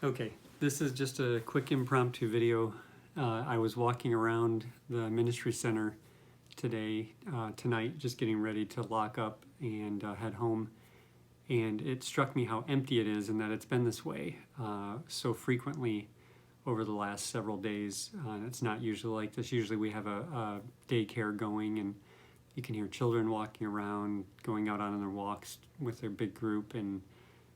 Okay, this is just a quick impromptu video. I was walking around the ministry center tonight, just getting ready to lock up and head home. And it struck me how empty it is and that it's been this way so frequently over the last several days. It's not usually like this. Usually we have a daycare going and you can hear children walking around, going out on their walks with their big group, and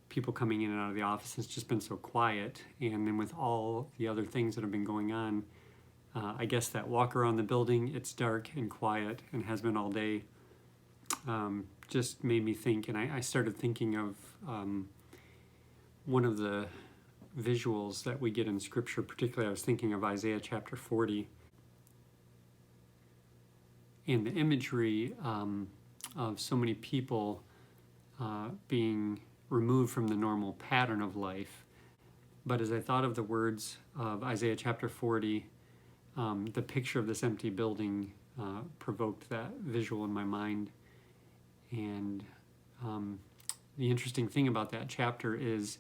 people coming in and out of the office. It's just been so quiet. And then with all the other things that have been going on, I guess that walk around the building, it's dark and quiet and has been all day, just made me think. And I started thinking of one of the visuals that we get in Scripture. Particularly I was thinking of Isaiah chapter 40 and the imagery of so many people being removed from the normal pattern of life. But as I thought of the words of Isaiah chapter 40, the picture of this empty building provoked that visual in my mind. And the interesting thing about that chapter is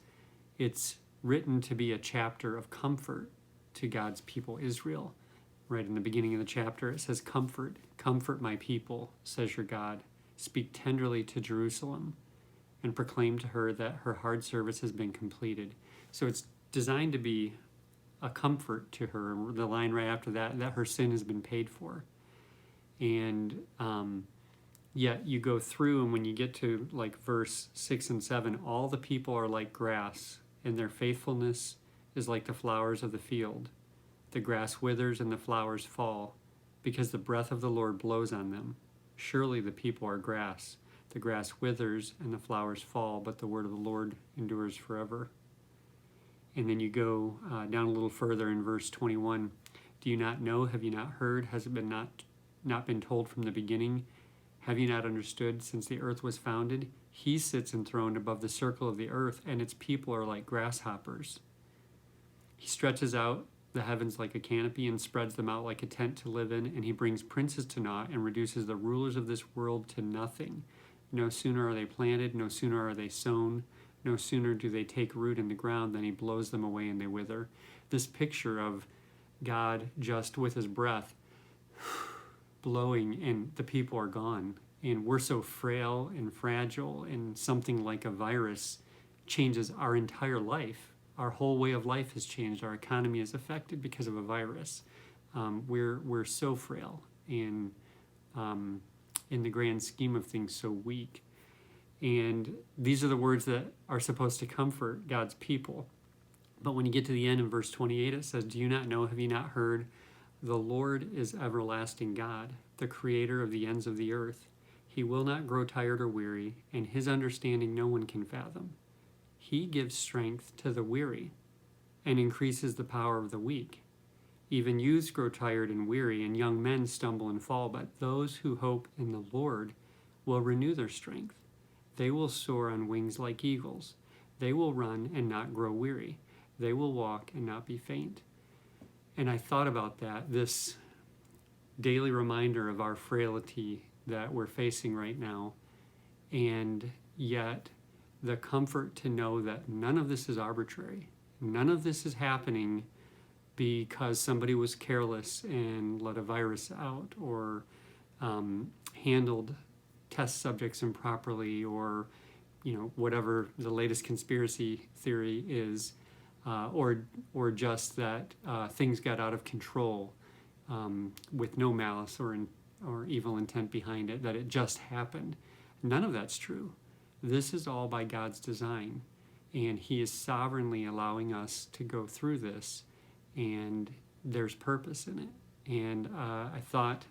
it's written to be a chapter of comfort to God's people, Israel. Right in the beginning of the chapter, it says, "Comfort, comfort my people, says your God. Speak tenderly to Jerusalem and proclaim to her that her hard service has been completed." So it's designed to be a comfort to her. The line right after that her sin has been paid for. And yet you go through, and when you get to like verse 6 and 7, all the people are like grass, and their faithfulness is like the flowers of the field. The grass withers and the flowers fall, because the breath of the Lord blows on them. Surely the people are grass. The grass withers and the flowers fall, but the word of the Lord endures forever. And then you go down a little further in verse 21. Do you not know? Have you not heard? Has it been not been told from the beginning? Have you not understood since the earth was founded? He sits enthroned above the circle of the earth, and its people are like grasshoppers. He stretches out the heavens like a canopy and spreads them out like a tent to live in, and he brings princes to naught and reduces the rulers of this world to nothing. No sooner are they planted, no sooner are they sown, no sooner do they take root in the ground than he blows them away and they wither. This picture of God just with his breath blowing and the people are gone. And we're so frail and fragile, and something like a virus changes our entire life. Our whole way of life has changed. Our economy is affected because of a virus. We're so frail and in the grand scheme of things so weak. And these are the words that are supposed to comfort God's people. But when you get to the end in verse 28, it says, "Do you not know? Have you not heard? The Lord is everlasting God, the creator of the ends of the earth. He will not grow tired or weary, and his understanding no one can fathom. He gives strength to the weary and increases the power of the weak. Even youths grow tired and weary, and young men stumble and fall, but those who hope in the Lord will renew their strength. They will soar on wings like eagles. They will run and not grow weary. They will walk and not be faint." And I thought about that, this daily reminder of our frailty that we're facing right now, and yet the comfort to know that none of this is arbitrary. None of this is happening because somebody was careless and let a virus out, or handled test subjects improperly, or whatever the latest conspiracy theory is, or just that things got out of control with no malice or evil intent behind it, that it just happened. None of that's true. This is all by God's design, and he is sovereignly allowing us to go through this, and there's purpose in it. And I thought,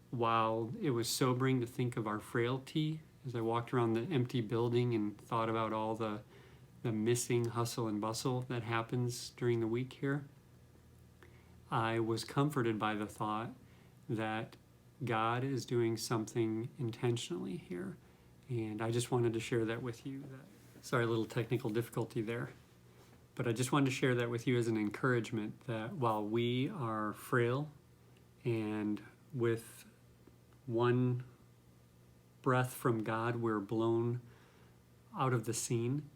while it was sobering to think of our frailty, as I walked around the empty building and thought about all the missing hustle and bustle that happens during the week here, I was comforted by the thought that God is doing something intentionally here. And I just wanted to share that with you. Sorry, a little technical difficulty there. But I just wanted to share that with you as an encouragement that while we are frail and with one breath from God we're blown out of the scene,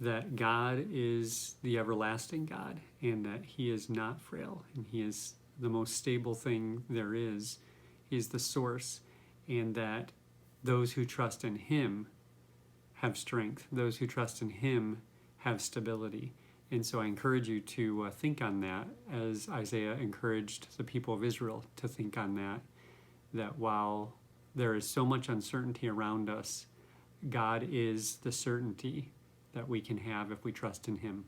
that God is the everlasting God, and that he is not frail, and he is the most stable thing there is. He is the source, and that those who trust in him have strength. Those who trust in him have stability. And so I encourage you to think on that, as Isaiah encouraged the people of Israel to think on that, that while there is so much uncertainty around us, God is the certainty that we can have if we trust in him.